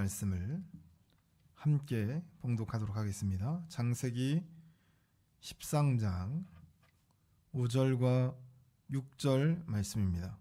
말씀을 함께 봉독하도록 하겠습니다. 창세기 13장 5절과 6절 말씀입니다.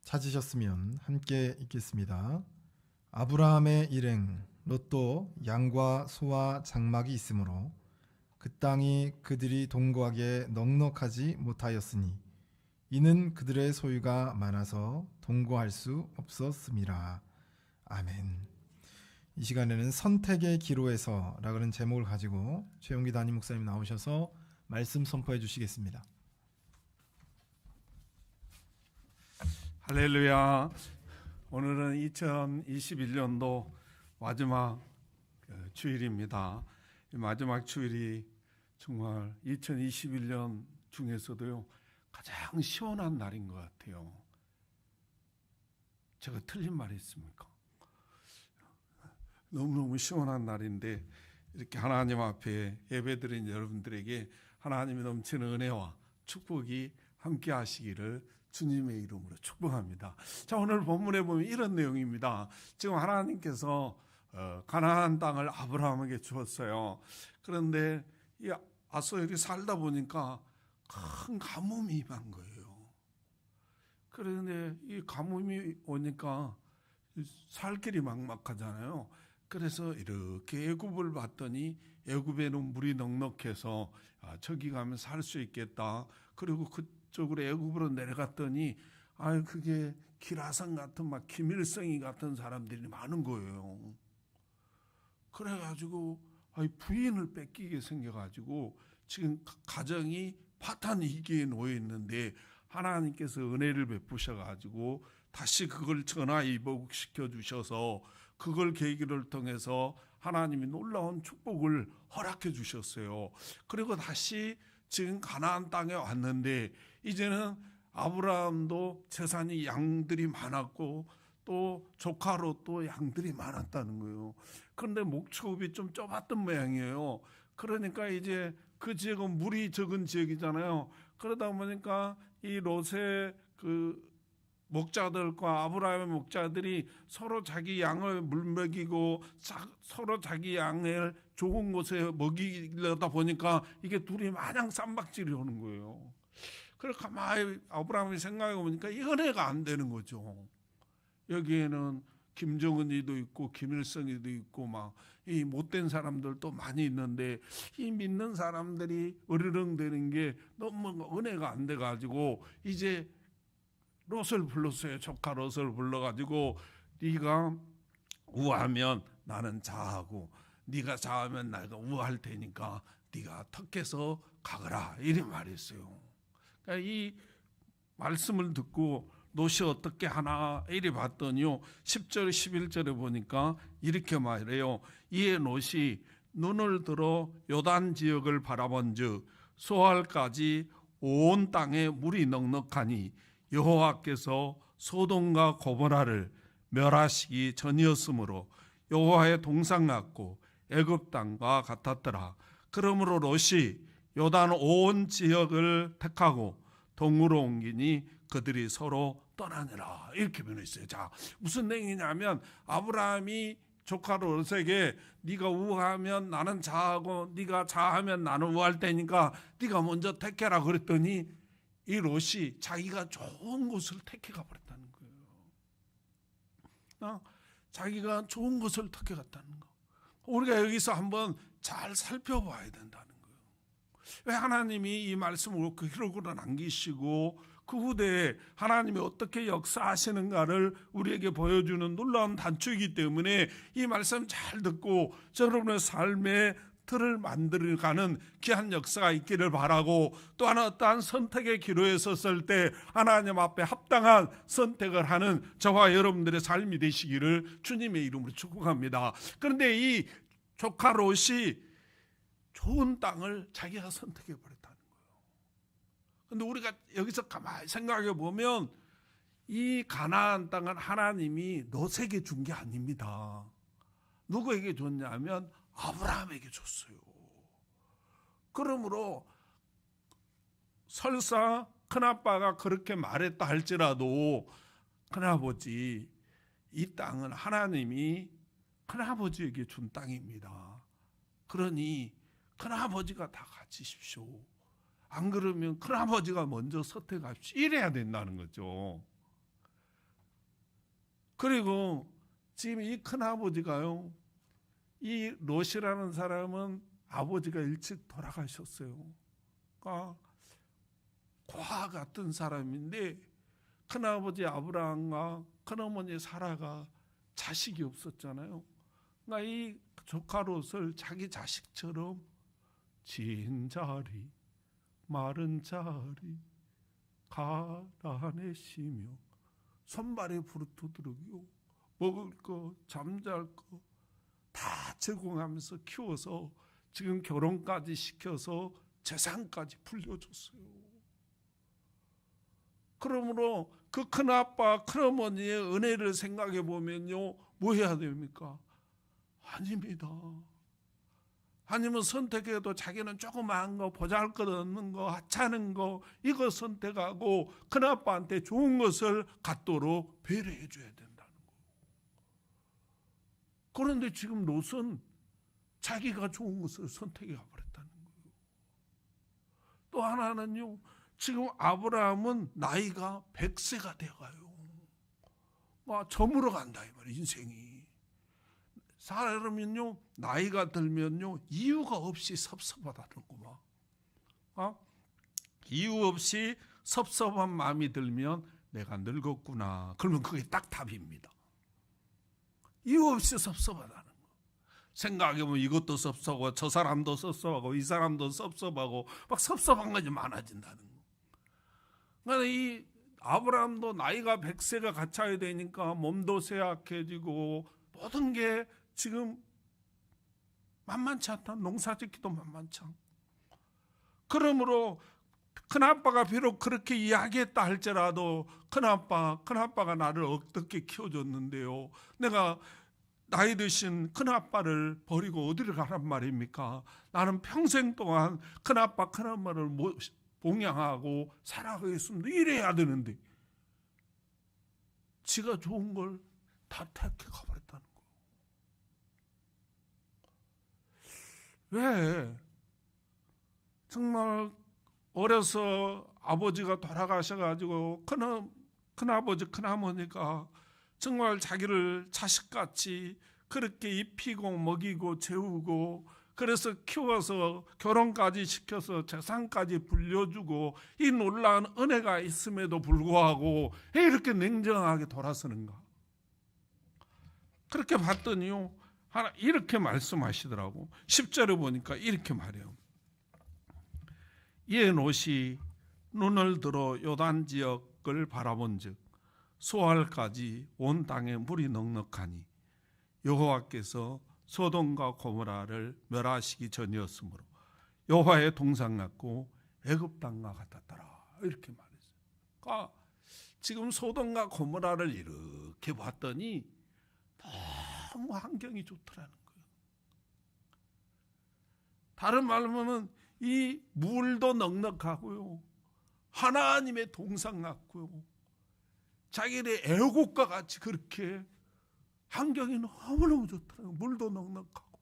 찾으셨으면 함께 읽겠습니다. 아브라함의 일행 롯도 양과 소와 장막이 있으므로 그 땅이 그들이 동거하기에 넉넉하지 못하였으니 이는 그들의 소유가 많아서 동거할 수 없었음이라. 아멘. 이 시간에는 선택의 기로에서 라는 제목을 가지고 최용기 담임 목사님 나오셔서 말씀 선포해 주시겠습니다. 할렐루야. 오늘은 2021년도 마지막 주일입니다. 이 마지막 주일이 정말 2021년 중에서도요 가장 시원한 날인 것 같아요. 제가 틀린 말이 있습니까? 너무너무 시원한 날인데 이렇게 하나님 앞에 예배드린 여러분들에게 하나님의 넘치는 은혜와 축복이 함께 하시기를 주님의 이름으로 축복합니다. 자, 오늘 본문에 보면 이런 내용입니다. 지금 하나님께서 가나안 땅을 아브라함에게 주었어요. 그런데 이 아소엘이 살다 보니까 큰 가뭄이 임한 거예요. 그런데 이 가뭄이 오니까 살 길이 막막하잖아요. 그래서 이렇게 애굽을 봤더니 애굽에는 물이 넉넉해서 저기 가면 살 수 있겠다. 그리고 그쪽으로 애굽으로 내려갔더니 그게 기라성 같은 막 김일성이 같은 사람들이 많은 거예요. 그래가지고 부인을 뺏기게 생겨가지고 지금 가정이 파탄 위기에 놓여 있는데 하나님께서 은혜를 베푸셔가지고 다시 그걸 전화위복시켜 주셔서 그걸 계기를 통해서 하나님이 놀라운 축복을 허락해 주셨어요. 그리고 다시 지금 가나안 땅에 왔는데 이제는 아브라함도 재산이 양들이 많았고 또 조카로 또 양들이 많았다는 거예요. 그런데 목축업이 좀 좁았던 모양이에요. 그러니까 이제 그 지역은 물이 적은 지역이잖아요. 그러다 보니까 이 롯의 그 목자들과 아브라함의 목자들이 서로 자기 양을 물 먹이고 서로 자기 양을 좋은 곳에 먹이려다 보니까 이게 둘이 마냥 쌈박질이 오는 거예요. 그래서 가만히 아브라함이 생각해 보니까 이 은혜가 안 되는 거죠. 여기에는 김정은이도 있고 김일성이도 있고 막 이 못된 사람들도 많이 있는데 이 믿는 사람들이 으르렁대는 게 너무 은혜가 안 돼가지고 이제 롯을 불렀어요. 조카 롯을 불러가지고 네가 우하면 나는 자하고 네가 자하면 내가 우할 테니까 네가 턱에서 가거라 이런 말이 있어요. 그러니까 이 말씀을 듣고 롯이 어떻게 하나 이리 봤더니요 10절 11절에 보니까 이렇게 말해요. 이에 롯이 눈을 들어 요단 지역을 바라본즉 소알까지 온 땅에 물이 넉넉하니 여호와께서 소돔과 고모라를 멸하시기 전이었으므로 여호와의 동상 같고 애굽 땅과 같았더라. 그러므로 롯이 요단 온 지역을 택하고 동으로 옮기니 그들이 서로 떠나니라. 이렇게 변했어요. 자, 무슨 내용이냐면 아브라함이 조카 롯에게 네가 우하면 나는 자하고 네가 자하면 나는 우할 테니까 네가 먼저 택해라 그랬더니 이 롯이 자기가 좋은 곳을 택해가 버렸다는 거예요. 자기가 좋은 곳을 택해갔다는 거. 우리가 여기서 한번 잘 살펴봐야 된다는 거예요. 왜 하나님이 이 말씀을 그 기록으로 남기시고 그 후대에 하나님이 어떻게 역사하시는가를 우리에게 보여주는 놀라운 단초이기 때문에 이 말씀 잘 듣고 여러분의 삶의 틀을 만들어가는 귀한 역사가 있기를 바라고 또 하나 어떠한 선택의 기로에 섰을 때 하나님 앞에 합당한 선택을 하는 저와 여러분들의 삶이 되시기를 주님의 이름으로 축복합니다. 그런데 이 조카 롯이 좋은 땅을 자기가 선택해 버렸다는 거예요. 그런데 우리가 여기서 가만히 생각해 보면 이 가나안 땅은 하나님이 롯에게 준 게 아닙니다. 누구에게 줬냐면 아브라함에게 줬어요. 그러므로 설사 큰아빠가 그렇게 말했다 할지라도 큰아버지, 이 땅은 하나님이 큰아버지에게 준 땅입니다. 그러니 큰아버지가 다 가지십시오. 안 그러면 큰아버지가 먼저 선택하십시오. 이래야 된다는 거죠. 그리고 지금 이 큰아버지가요, 이 롯이라는 사람은 아버지가 일찍 돌아가셨어요. 그러니까 고아 같은 사람인데 큰아버지 아브라함과 큰어머니 사라가 자식이 없었잖아요. 그러니까 이 조카 롯을 자기 자식처럼 진자리 마른 자리 가라내시며 손발에 부르트들고 먹을 거 잠잘 거 다 제공하면서 키워서 지금 결혼까지 시켜서 재산까지 불려줬어요. 그러므로 그 큰아빠 큰어머니의 은혜를 생각해 보면요, 뭐 해야 됩니까? 아닙니다. 아니면 선택해도 자기는 조그마한 거, 보잘것없는 거, 하찮은 거 이거 선택하고 큰아빠한테 좋은 것을 갖도록 배려해 줘야 된다는 거예요. 그런데 지금 롯은 자기가 좋은 것을 선택해 버렸다는 거예요. 또 하나는요, 지금 아브라함은 나이가 100세가 되어가요. 저물어 간다 이 말이에요, 인생이. 사람은요, 나이가 들면요, 이유가 없이 섭섭하다는구만. 이유 없이 섭섭한 마음이 들면 내가 늙었구나. 그러면 그게 딱 답입니다. 이유 없이 섭섭하다는 거. 생각해보면 이것도 섭섭하고 저 사람도 섭섭하고 이 사람도 섭섭하고 막 섭섭한 것이 많아진다는 거. 그러니까 이 아브라함도 나이가 100세가 갇혀야 되니까 몸도 쇠약해지고 모든 게 지금 만만치 않다. 농사짓기도 만만치 않고. 그러므로 큰아빠가 비록 그렇게 이야기했다 할지라도 큰아빠가 나를 어떻게 키워줬는데요. 내가 나이 드신 큰아빠를 버리고 어디를 가란 말입니까? 나는 평생 동안 큰아빠 큰엄마를 봉양하고 살아가겠습니다. 이래야 되는데 지가 좋은 걸 다 택해 가버렸다는 거예요. 왜? 정말 어려서 아버지가 돌아가셔가지고 큰아버지 큰어머니가 정말 자기를 자식같이 그렇게 입히고 먹이고 재우고 그래서 키워서 결혼까지 시켜서 재산까지 불려주고 이 놀라운 은혜가 있음에도 불구하고 왜 이렇게 냉정하게 돌아서는가? 그렇게 봤더니요, 하나 이렇게 말씀하시더라고. 10절에 보니까 이렇게 말해요. 이에 롯이 눈을 들어 요단 지역을 바라본즉 소알까지 온 땅에 물이 넉넉하니 여호와께서 소돔과 고모라를 멸하시기 전이었으므로 여호와의 동상 같고 애굽 땅과 같았더라. 이렇게 말했어요. 그러니까 지금 소돔과 고모라를 이렇게 봤더니 너무 환경이 좋더라는 거예요. 다른 말로 하면 이 물도 넉넉하고요, 하나님의 동상 같고요, 자기네 애국과 같이 그렇게 환경이 너무너무 좋더라고요. 물도 넉넉하고.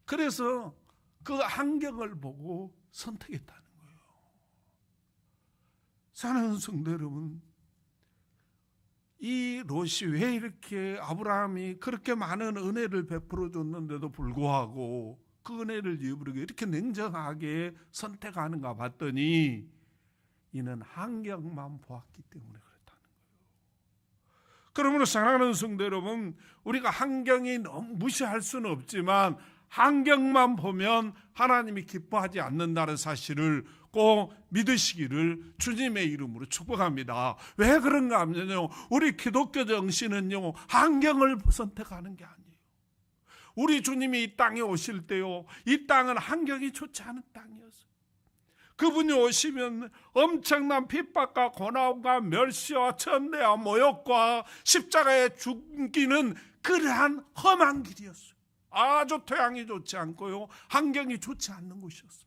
그래서 그 환경을 보고 선택했다는 거예요. 사랑하는 성도 여러분, 이 롯이 왜 이렇게 아브라함이 그렇게 많은 은혜를 베풀어 줬는데도 불구하고 그 은혜를 잃어버리고 이렇게 냉정하게 선택하는가 봤더니 이는 환경만 보았기 때문에 그렇다는 거예요. 그러므로 사랑하는 성도 여러분, 우리가 환경이 너무 무시할 수는 없지만 환경만 보면 하나님이 기뻐하지 않는다는 사실을 꼭 믿으시기를 주님의 이름으로 축복합니다. 왜 그런가 하면요, 우리 기독교 정신은요, 환경을 선택하는 게 아니에요. 우리 주님이 이 땅에 오실 때요, 이 땅은 환경이 좋지 않은 땅이었어요. 그분이 오시면 엄청난 핍박과 고난과 멸시와 천대와 모욕과 십자가에 죽기는 그러한 험한 길이었어요. 아주 토양이 좋지 않고요, 환경이 좋지 않는 곳이었어요.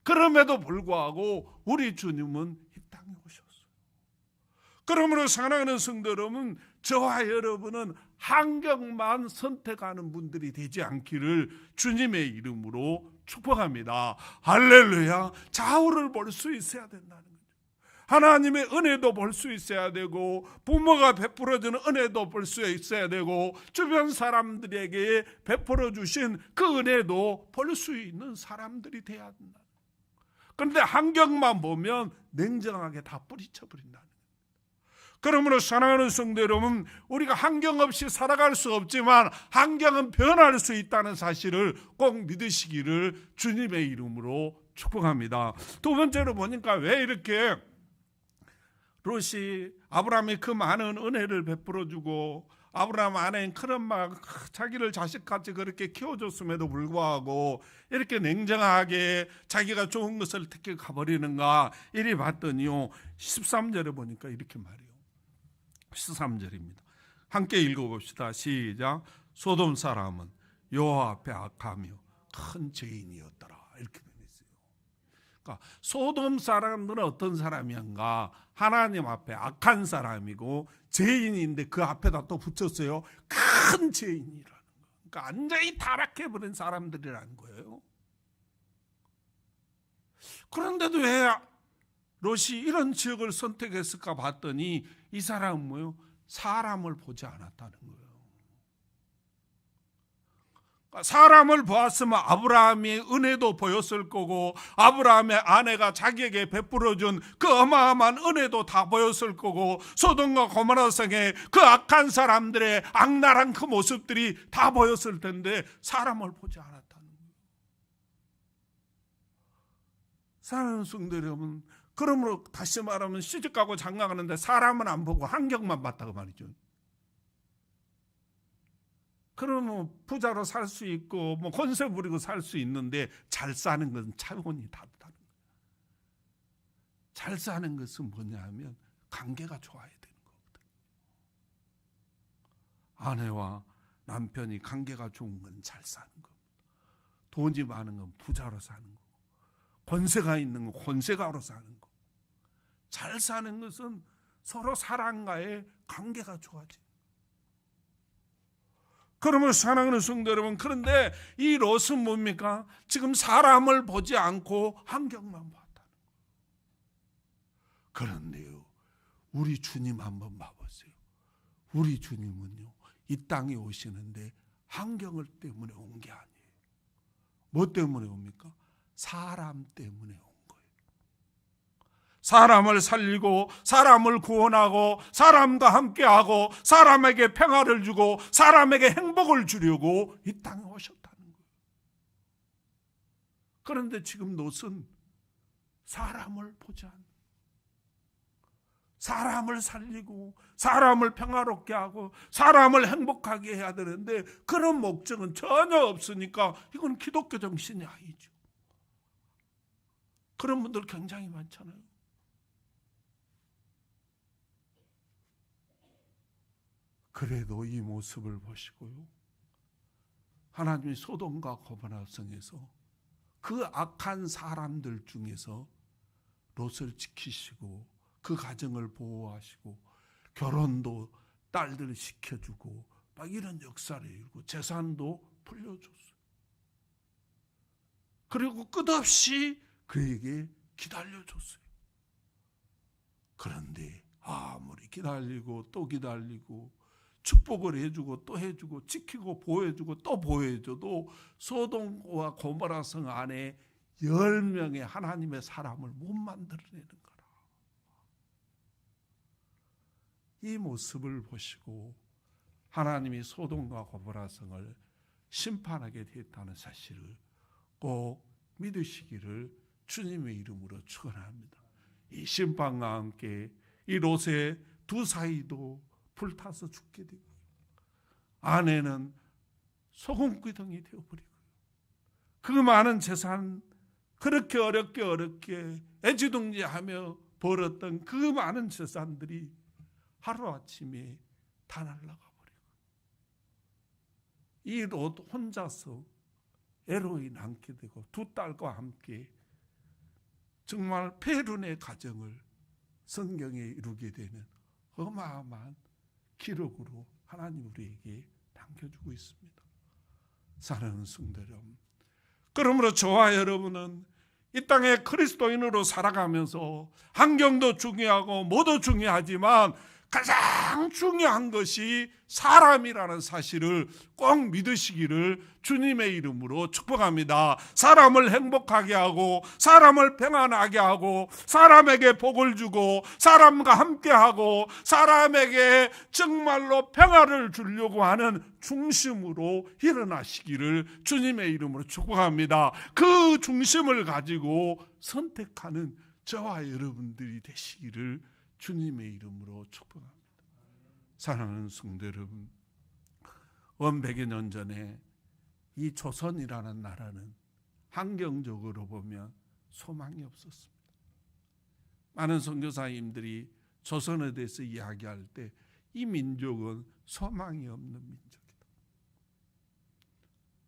그럼에도 불구하고 우리 주님은 이 땅에 오셨어요. 그러므로 사랑하는 성도 여러분, 저와 여러분은 환경만 선택하는 분들이 되지 않기를 주님의 이름으로 축복합니다. 할렐루야. 좌우를 볼 수 있어야 된다는 거죠. 하나님의 은혜도 볼 수 있어야 되고, 부모가 베풀어주는 은혜도 볼 수 있어야 되고, 주변 사람들에게 베풀어 주신 그 은혜도 볼 수 있는 사람들이 돼야 된다. 그런데 환경만 보면 냉정하게 다 뿌리쳐 버린다. 그러므로 사랑하는 성도 여러분, 우리가 환경 없이 살아갈 수 없지만 환경은 변할 수 있다는 사실을 꼭 믿으시기를 주님의 이름으로 축복합니다. 두 번째로 보니까 왜 이렇게 롯이 아브라함이 그 많은 은혜를 베풀어주고 아브라함 아내인 큰엄마가 자기를 자식같이 그렇게 키워줬음에도 불구하고 이렇게 냉정하게 자기가 좋은 것을 택해 가버리는가 이리 봤더니요, 13절에 보니까 이렇게 말해요. 13절입니다. 함께 읽어봅시다. 시작. 소돔 사람은 여호와 앞에 악하며 큰 죄인이었더라. 이렇게 되어 있어요. 그러니까 소돔 사람들은 어떤 사람이었는가? 하나님 앞에 악한 사람이고 죄인인데 그 앞에다 또 붙였어요. 큰 죄인이라는 거. 그러니까 완전히 타락해버린 사람들이라는 거예요. 그런데도 왜 롯이 이런 지역을 선택했을까 봤더니 이 사람은 뭐예요? 사람을 보지 않았다는 거예요. 사람을 보았으면 아브라함의 은혜도 보였을 거고 아브라함의 아내가 자기에게 베풀어준 그 어마어마한 은혜도 다 보였을 거고 소돔과 고모라 성의 그 악한 사람들의 악랄한 그 모습들이 다 보였을 텐데 사람을 보지 않았다는 거예요. 사랑하는 성도 여러분, 그러므로 다시 말하면 시집가고 장가가는데 사람은 안 보고 환경만 봤다고 말이죠. 그러면 부자로 살 수 있고 뭐 권세 부리고 살 수 있는데 잘 사는 것은 차원이 다르다는 거예요. 잘 사는 것은 뭐냐 하면 관계가 좋아야 되는 거거든요. 아내와 남편이 관계가 좋은 건 잘 사는 거, 돈이 많은 건 부자로 사는 거, 권세가 있는 건 권세가로 사는 거. 잘 사는 것은 서로 사랑과의 관계가 좋아져요. 그러면 사랑하는 성도 여러분, 그런데 이 롯은 뭡니까? 지금 사람을 보지 않고 환경만 봤다는 거예요. 그런데요, 우리 주님 한번 봐보세요. 우리 주님은요, 이 땅에 오시는데 환경을 때문에 온 게 아니에요. 뭐 때문에 옵니까? 사람 때문에 온 거예요. 사람을 살리고 사람을 구원하고 사람과 함께하고 사람에게 평화를 주고 사람에게 행복을 주려고 이 땅에 오셨다는 거예요. 그런데 지금 롯은 사람을 보지 않는, 사람을 살리고 사람을 평화롭게 하고 사람을 행복하게 해야 되는데 그런 목적은 전혀 없으니까 이건 기독교 정신이 아니죠. 그런 분들 굉장히 많잖아요. 그래도 이 모습을 보시고요, 하나님이 소돔과 고모라 성에서 그 악한 사람들 중에서 롯을 지키시고 그 가정을 보호하시고 결혼도 딸들을 시켜주고 막 이런 역사를 이루고 재산도 불려줬어요. 그리고 끝없이 그에게 기다려줬어요. 그런데 아무리 기다리고 또 기다리고 축복을 해주고 또 해주고 지키고 보호해주고 또 보호해줘도 소돔과 고모라 성 안에 10명의 하나님의 사람을 못 만들어내는 거라. 이 모습을 보시고 하나님이 소돔과 고모라 성을 심판하게 되었다는 사실을 꼭 믿으시기를 주님의 이름으로 축원합니다. 이 심판과 함께 이 롯의 두 사이도 불타서 죽게 되고 아내는 소금기둥이 되어버리고 그 많은 재산, 그렇게 어렵게 애지중지하며 벌었던 그 많은 재산들이 하루아침에 다 날아가 버리고 이 롯 혼자서 애로이 남게 되고 두 딸과 함께 정말 페룬의 가정을 성경에 이루게 되는 어마어마한 기록으로 하나님 우리에게 남겨주고 있습니다. 사랑하는 성도 여러분, 그러므로 저와 여러분은 이 땅에 그리스도인으로 살아가면서 환경도 중요하고 뭐도 중요하지만 가장 중요한 것이 사람이라는 사실을 꼭 믿으시기를 주님의 이름으로 축복합니다. 사람을 행복하게 하고 사람을 평안하게 하고 사람에게 복을 주고 사람과 함께하고 사람에게 정말로 평화를 주려고 하는 중심으로 일어나시기를 주님의 이름으로 축복합니다. 그 중심을 가지고 선택하는 저와 여러분들이 되시기를 주님의 이름으로 축복합니다. 사랑하는 성도 여러분, 100여 년 전에 이 조선이라는 나라는 환경적으로 보면 소망이 없었습니다. 많은 선교사님들이 조선에 대해서 이야기할 때 이 민족은 소망이 없는 민족이다.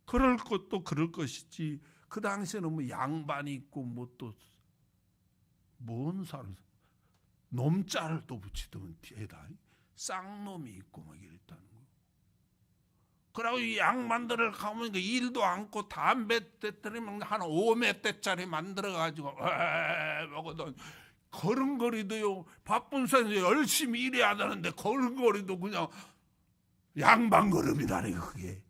그럴 것도 그럴 것이지 그 당시에는 뭐 양반이 있고 뭐 또 뭔 사람 놈짤도 붙이던 뒤에다 쌍놈이 있고 막 이랬다는 거. 그러고 이 양반들을 가면 일도 않고 담배 떼터리면 한 5매대짜리 만들어가지고 먹거든. 걸음걸이도요, 바쁜 사람이 열심히 일해야 되는데 걸음걸이도 그냥 양반 걸음이라네 그게.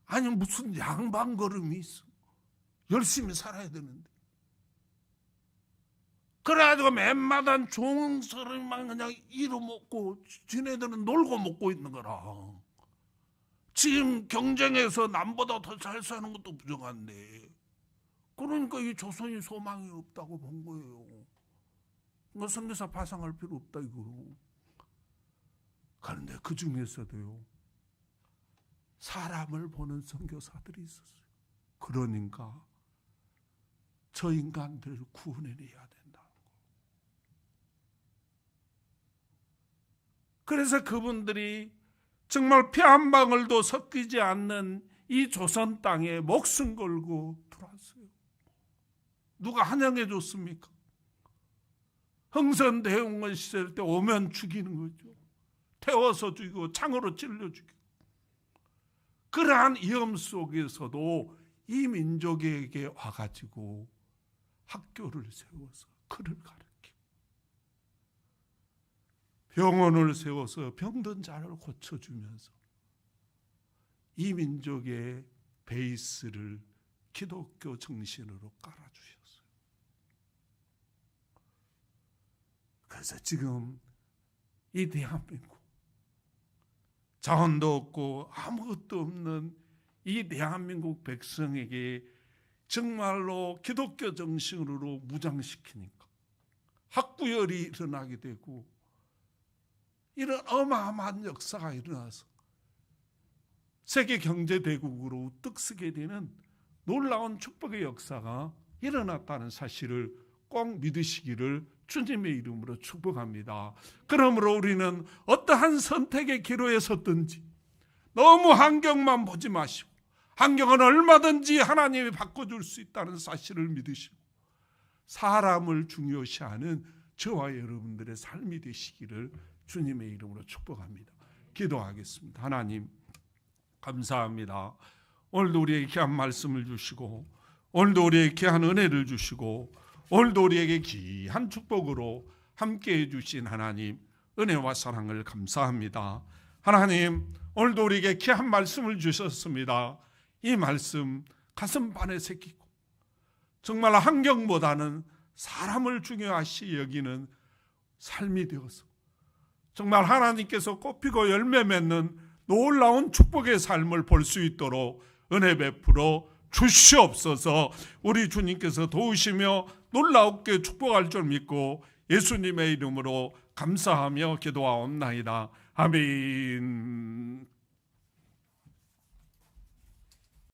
아니 무슨 양반 걸음이 있어. 열심히 살아야 되는데. 그래가지고 맨마다 좋은 사람만 그냥 잃어먹고 지네들은 놀고 먹고 있는 거라. 지금 경쟁에서 남보다 더 잘 사는 것도 부정한데, 그러니까 이 조선이 소망이 없다고 본 거예요. 뭐 선교사 파상할 필요 없다 이거. 그런데 그 중에서도요, 사람을 보는 선교사들이 있었어요. 그러니까 저 인간들을 구원해내야 된다. 그래서 그분들이 정말 피 한 방울도 섞이지 않는 이 조선 땅에 목숨 걸고 들어왔어요. 누가 환영해 줬습니까? 흥선대원군 시절 때 오면 죽이는 거죠. 태워서 죽이고 창으로 찔러 죽이고. 그러한 위험 속에서도 이 민족에게 와가지고 학교를 세워서 그를 가르치고 병원을 세워서 병든 자를 고쳐주면서 이 민족의 베이스를 기독교 정신으로 깔아주셨어요. 그래서 지금 이 대한민국 자원도 없고 아무것도 없는 이 대한민국 백성에게 정말로 기독교 정신으로 무장시키니까 학구열이 일어나게 되고 이런 어마어마한 역사가 일어나서 세계 경제대국으로 우뚝 서게 되는 놀라운 축복의 역사가 일어났다는 사실을 꼭 믿으시기를 주님의 이름으로 축복합니다. 그러므로 우리는 어떠한 선택의 기로에 섰든지 너무 환경만 보지 마시고, 환경은 얼마든지 하나님이 바꿔줄 수 있다는 사실을 믿으시고 사람을 중요시하는 저와 여러분들의 삶이 되시기를 주님의 이름으로 축복합니다. 기도하겠습니다. 하나님 감사합니다. 오늘도 우리에게 귀한 말씀을 주시고 오늘도 우리에게 귀한 은혜를 주시고 오늘도 우리에게 귀한 축복으로 함께해 주신 하나님 은혜와 사랑을 감사합니다. 하나님 오늘도 우리에게 귀한 말씀을 주셨습니다. 이 말씀 가슴판에 새기고 정말 환경보다는 사람을 중요하시 여기는 삶이 되어서 정말 하나님께서 꽃피고 열매 맺는 놀라운 축복의 삶을 볼 수 있도록 은혜 베풀어 주시옵소서. 우리 주님께서 도우시며 놀라우게 축복할 줄 믿고 예수님의 이름으로 감사하며 기도하옵나이다. 아멘.